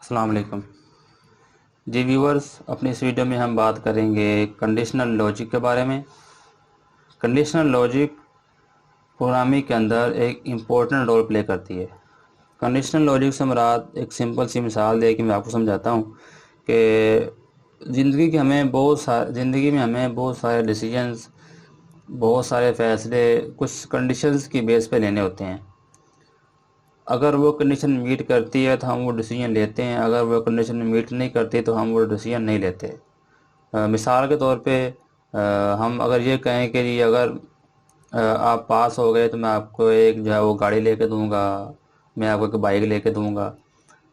अस्सलाम वालेकुम जी व्यूअर्स। अपनी इस वीडियो में हम बात करेंगे कंडीशनल लॉजिक के बारे में। कंडीशनल लॉजिक प्रोग्रामिंग के अंदर एक इम्पोर्टेंट रोल प्ले करती है। कंडीशनल लॉजिक से मुराद एक सिंपल सी मिसाल दे कि मैं आपको समझाता हूँ कि ज़िंदगी में हमें बहुत सारे डिसीजंस, बहुत सारे फ़ैसले कुछ कंडीशंस की बेस पे लेने होते हैं। अगर वो कंडीशन मीट करती है तो हम वो डिसीजन लेते हैं, अगर वो कंडीशन मीट नहीं करती तो हम वो डिसीजन नहीं लेते। मिसाल के तौर पे हम अगर ये कहें कि जी अगर आप पास हो गए तो मैं आपको एक जो है वो गाड़ी लेके दूंगा, मैं आपको एक बाइक लेके दूंगा।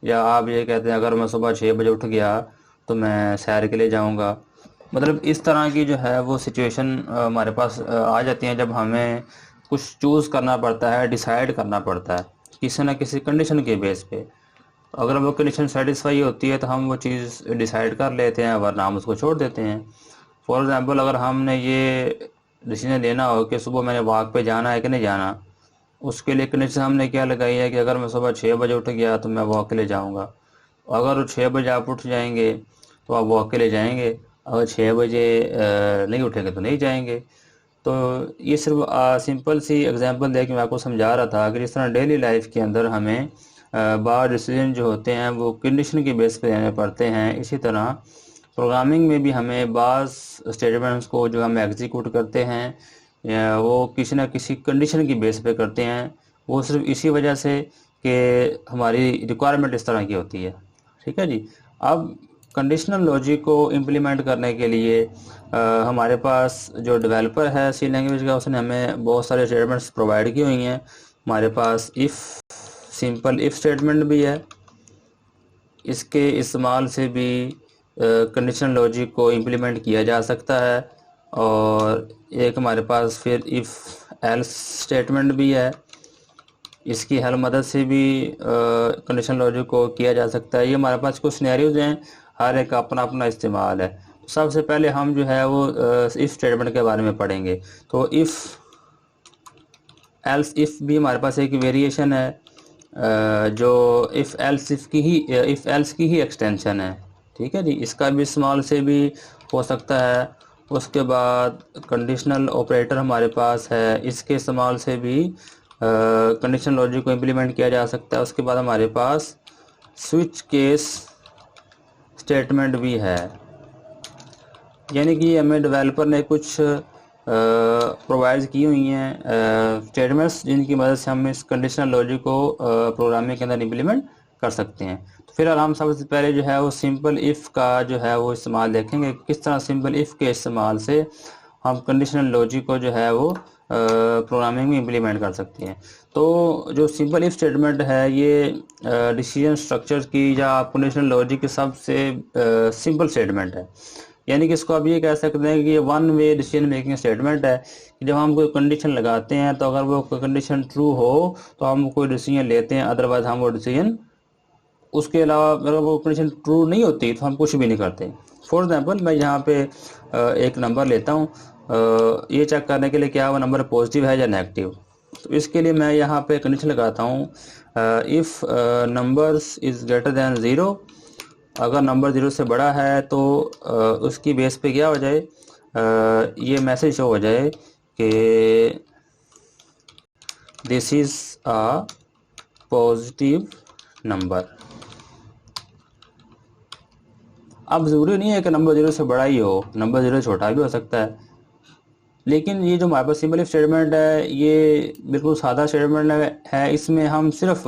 या आप ये कहते हैं अगर मैं सुबह 6 बजे उठ गया तो मैं सैर के लिए जाऊंगा। मतलब इस तरह की जो है वो सिचुएशन हमारे पास आ जाती हैं जब हमें कुछ चूज़ करना पड़ता है, डिसाइड करना पड़ता है किसी न किसी कंडीशन के बेस पे। अगर वो कंडीशन सेटिस्फाई होती है तो हम वो चीज़ डिसाइड कर लेते हैं, वरना हम उसको छोड़ देते हैं। फॉर एग्ज़ाम्पल अगर हमने ये डिसीजन लेना हो कि सुबह मैंने वॉक पे जाना है कि नहीं जाना, उसके लिए कंडीशन हमने क्या लगाई है कि अगर मैं सुबह 6 बजे उठ गया तो मैं वॉक के लिए जाऊँगा। अगर 6 बजे आप उठ जाएंगे तो आप वॉक के लिए जाएंगे, अगर 6 बजे नहीं उठेंगे तो नहीं जाएंगे। तो ये सिर्फ सिंपल सी एग्जांपल दे के मैं आपको समझा रहा था कि जिस तरह डेली लाइफ के अंदर हमें बार डिसीजन जो होते हैं वो कंडीशन के बेस पे लेने पड़ते हैं, इसी तरह प्रोग्रामिंग में भी हमें बाज़ स्टेटमेंट्स को जो हम एग्जीक्यूट करते हैं या वो किसी न किसी कंडीशन की बेस पे करते हैं। वो सिर्फ इसी वजह से कि हमारी रिक्वायरमेंट इस तरह की होती है। ठीक है जी। अब कंडीशनल लॉजिक को इम्प्लीमेंट करने के लिए हमारे पास जो डेवलपर है सी लैंग्वेज का, उसने हमें बहुत सारे स्टेटमेंट्स प्रोवाइड की हुई हैं। हमारे पास सिंपल इफ़ स्टेटमेंट भी है, इसके इस्तेमाल से भी कंडीशनल लॉजिक को इम्प्लीमेंट किया जा सकता है। और एक हमारे पास फिर इफ़ एल्स स्टेटमेंट भी है, इसकी हर मदद से भी कंडीशनल लॉजिक को किया जा सकता है। ये हमारे पास कुछ सिनेरियोज हैं, हर एक का अपना अपना इस्तेमाल है। सबसे पहले हम जो है वो इफ़ स्टेटमेंट के बारे में पढ़ेंगे। तो इफ़ एल्स इफ़ भी हमारे पास एक वेरिएशन है जो इफ़ एल्स की ही एक्सटेंशन है। ठीक है जी, इसका भी इस्तेमाल से भी हो सकता है। उसके बाद कंडीशनल ऑपरेटर हमारे पास है, इसके इस्तेमाल से भी कंडीशनल लॉजिक को इम्प्लीमेंट किया जा सकता है। उसके बाद हमारे पास स्विच केस स्टेटमेंट भी है, यानी कि हमें डेवलपर ने कुछ प्रोवाइड की हुई हैं स्टेटमेंट्स जिनकी मदद से हम इस कंडीशनल लॉजिक को प्रोग्रामिंग के अंदर इम्प्लीमेंट कर सकते हैं। तो फिर हम सबसे पहले जो है वो सिंपल इफ़ का जो है वो इस्तेमाल देखेंगे, किस तरह सिंपल इफ़ के इस्तेमाल से हम कंडीशनल लॉजिक को जो है वो प्रोग्रामिंग में इम्प्लीमेंट कर सकते हैं। तो जो सिंपल इफ स्टेटमेंट है ये डिसीजन स्ट्रक्चर की या कंडीशनल लॉजिक की सबसे सिंपल स्टेटमेंट है। यानी कि इसको आप ये कह सकते हैं कि ये one way decision making statement है कि जब हम कोई कंडीशन लगाते हैं तो अगर वो कंडीशन ट्रू हो तो हम कोई डिसीजन लेते हैं, अदरवाइज हम वो डिसीजन, उसके अलावा अगर वो कंडीशन ट्रू नहीं होती तो हम कुछ भी नहीं करते। फॉर एग्जांपल मैं यहाँ पे एक नंबर लेता हूँ, ये चेक करने के लिए क्या वो नंबर पॉजिटिव है या नेगेटिव। तो इसके लिए मैं यहाँ पे कंडीशन लगाता हूँ if numbers is greater than zero. अगर नंबर ज़ीरो से बड़ा है तो उसकी बेस पे क्या हो जाए, ये मैसेज शो हो जाए कि this is a positive number. अब ज़रूरी नहीं है कि नंबर ज़ीरो से बड़ा ही हो, नंबर ज़ीरो छोटा भी हो सकता है। लेकिन ये जो हमारे पास सिंपल इफ स्टेटमेंट है ये बिल्कुल सादा स्टेटमेंट है। इसमें हम सिर्फ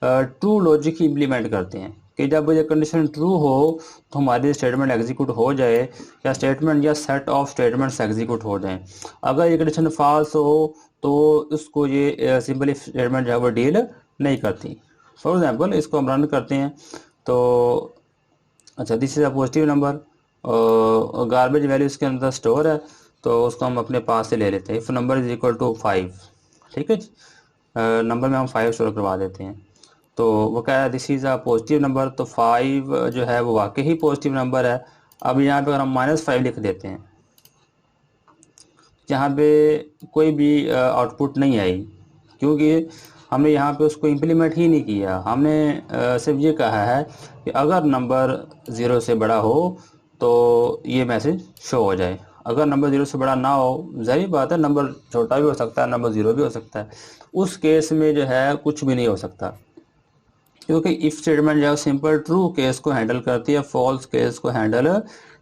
ट्रू लॉजिक ही इम्प्लीमेंट करते हैं कि जब ये कंडीशन ट्रू हो तो हमारी स्टेटमेंट एग्जीक्यूट हो जाए, या स्टेटमेंट या सेट ऑफ स्टेटमेंट्स एग्जीक्यूट हो जाएं। अगर ये कंडीशन फॉल्स हो तो उसको ये सिंपल इफ स्टेटमेंट जो है वो डील नहीं करती। फॉर एग्जाम्पल इसको हम रन करते हैं तो अच्छा, this is a positive number, garbage value इसके अंदर स्टोर है तो उसको हम अपने पास से ले लेते हैं। If number is equal to 5, ठीक है जी, नंबर में हम 5 स्टोर करवा देते हैं। तो वो कह रहा है this is a positive number, तो 5 जो है वो वाकई ही पॉजिटिव नंबर है। अब यहाँ पे अगर हम -5 लिख देते हैं, यहाँ पे कोई भी आउटपुट नहीं आई, क्योंकि हमने यहाँ पे उसको इम्प्लीमेंट ही नहीं किया। हमने सिर्फ ये कहा है कि अगर नंबर 0 से बड़ा हो तो ये मैसेज शो हो जाए। अगर नंबर 0 से बड़ा ना हो, जाहिर बात है नंबर छोटा भी हो सकता है, नंबर 0 भी हो सकता है, उस केस में जो है कुछ भी नहीं हो सकता, क्योंकि इफ स्टेटमेंट जो है सिंपल ट्रू केस को हैंडल करती है, फॉल्स केस को हैंडल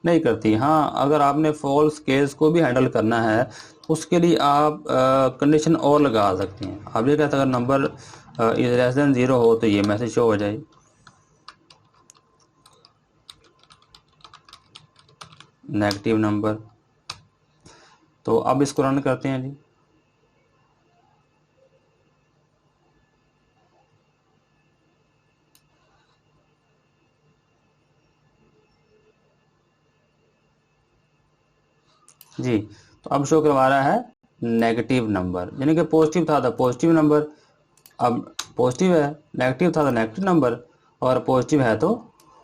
नहीं करती। हाँ, अगर आपने फॉल्स केस को भी हैंडल करना है उसके लिए आप कंडीशन और लगा सकते हैं। आप ये कहते हैं अगर नंबर इज लेस देन 0 हो तो ये मैसेज शो हो जाए, नेगेटिव नंबर। तो अब इसको रन करते हैं जी। जी, तो अब शो करवा रहा है नेगेटिव नंबर, यानी कि पॉजिटिव था तो पॉजिटिव नंबर, अब पॉजिटिव है, नेगेटिव था तो नेगेटिव नंबर, और पॉजिटिव है तो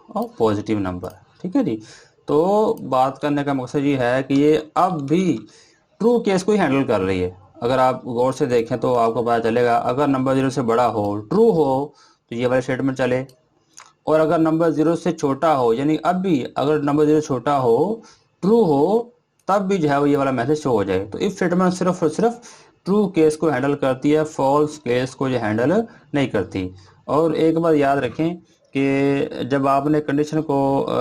पॉजिटिव नंबर। ठीक है जी। तो बात करने का मकसद ये है कि ये अब भी ट्रू केस को ही हैंडल कर रही है। अगर आप गौर से देखें तो आपको पता चलेगा, अगर नंबर 0 से बड़ा हो, ट्रू हो, तो ये वाले स्टेटमेंट चले, और अगर नंबर 0 से छोटा हो, यानी अब भी अगर नंबर 0 छोटा हो, ट्रू हो, तब भी जो है वो ये वाला मैसेज शो हो जाए। तो इफ स्टेटमेंट सिर्फ और सिर्फ ट्रू केस को हैंडल करती है, फॉल्स केस को जो हैंडल नहीं करती। और एक बात याद रखें कि जब आपने कंडीशन को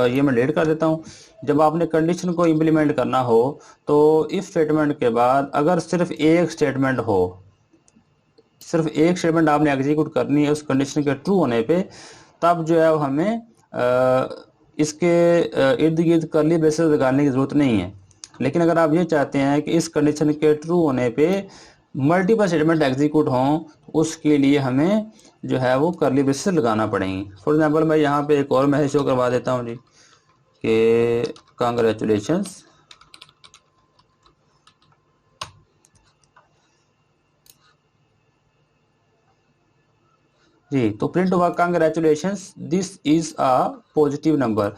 ये मैं डिलीट कर देता हूँ, जब आपने कंडीशन को इम्प्लीमेंट करना हो तो इफ स्टेटमेंट के बाद अगर सिर्फ एक स्टेटमेंट हो, सिर्फ एक स्टेटमेंट आपने एग्जीक्यूट करनी है उस कंडीशन के ट्रू होने पे, तब जो है हमें इसके इर्द गिर्द कर्ली ब्रेसेस लगाने की ज़रूरत नहीं है। लेकिन अगर आप ये चाहते हैं कि इस कंडीशन के ट्रू होने पे मल्टीपल स्टेटमेंट एग्जीक्यूट हों, उसके लिए हमें जो है वो कर्ली ब्रेसेस लगाना पड़ेंगी। फॉर एग्जांपल मैं यहाँ पे एक और मैसेज शो करवा देता हूँ जी कि कांग्रेचुलेशंस, जी। तो प्रिंट हुआ congratulations this is a positive number.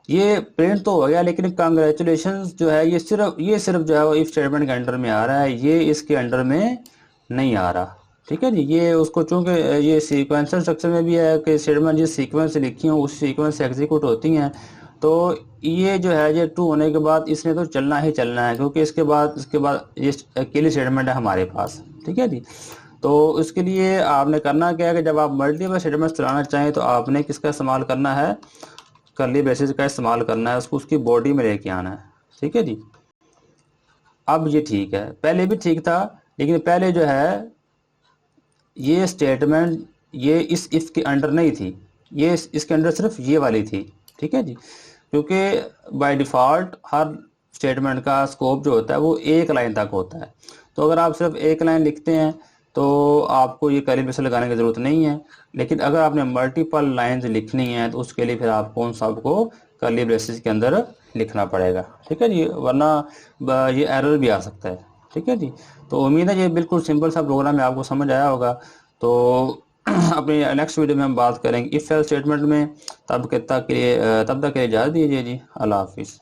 ये प्रिंट तो हो गया, लेकिन कांग्रेचुलेशंस जो है ये सिर्फ जो है वो इफ स्टेटमेंट के अंडर में आ रहा है, ये इसके अंडर में नहीं आ रहा। ठीक है जी। ये उसको चूंकि ये सीक्वेंसर स्ट्रक्चर में भी है कि स्टेटमेंट जिस सीक्वेंस से लिखी हो उस सीक्वेंस से एग्जीक्यूट होती हैं, तो ये जो है ये ट्रू होने के बाद इसने तो चलना ही चलना है, क्योंकि इसके बाद ये अकेली स्टेटमेंट है हमारे पास। ठीक है जी। तो इसके लिए आपने करना क्या है कि जब आप मल्टीपल स्टेटमेंट्स चलाना चाहें तो आपने किसका इस्तेमाल करना है, कर्ली ब्रेसेस का इस्तेमाल करना है, उसको उसकी बॉडी में लेके आना है। ठीक है जी। अब ये ठीक है, पहले भी ठीक था, लेकिन पहले जो है ये स्टेटमेंट ये इस इफ के अंडर नहीं थी, ये इसके अंडर सिर्फ ये वाली थी। ठीक है जी। क्योंकि बाय डिफ़ॉल्ट हर स्टेटमेंट का स्कोप जो होता है वो एक लाइन तक होता है। तो अगर आप सिर्फ एक लाइन लिखते हैं तो आपको ये कर्ली ब्रेसेस लगाने की ज़रूरत नहीं है, लेकिन अगर आपने मल्टीपल लाइंस लिखनी है तो उसके लिए फिर आपको उन सबको कर्ली ब्रेसेस के अंदर लिखना पड़ेगा। ठीक है जी, वरना ये एरर भी आ सकता है। ठीक है जी। तो उम्मीद है ये बिल्कुल सिंपल सा प्रोग्राम है, आपको समझ आया होगा। तो अपनी नेक्स्ट वीडियो में हम बात करेंगे इफ एल्स स्टेटमेंट में। तब तक के लिए इजाज़त दीजिए जी। अल्लाह हाफिज़।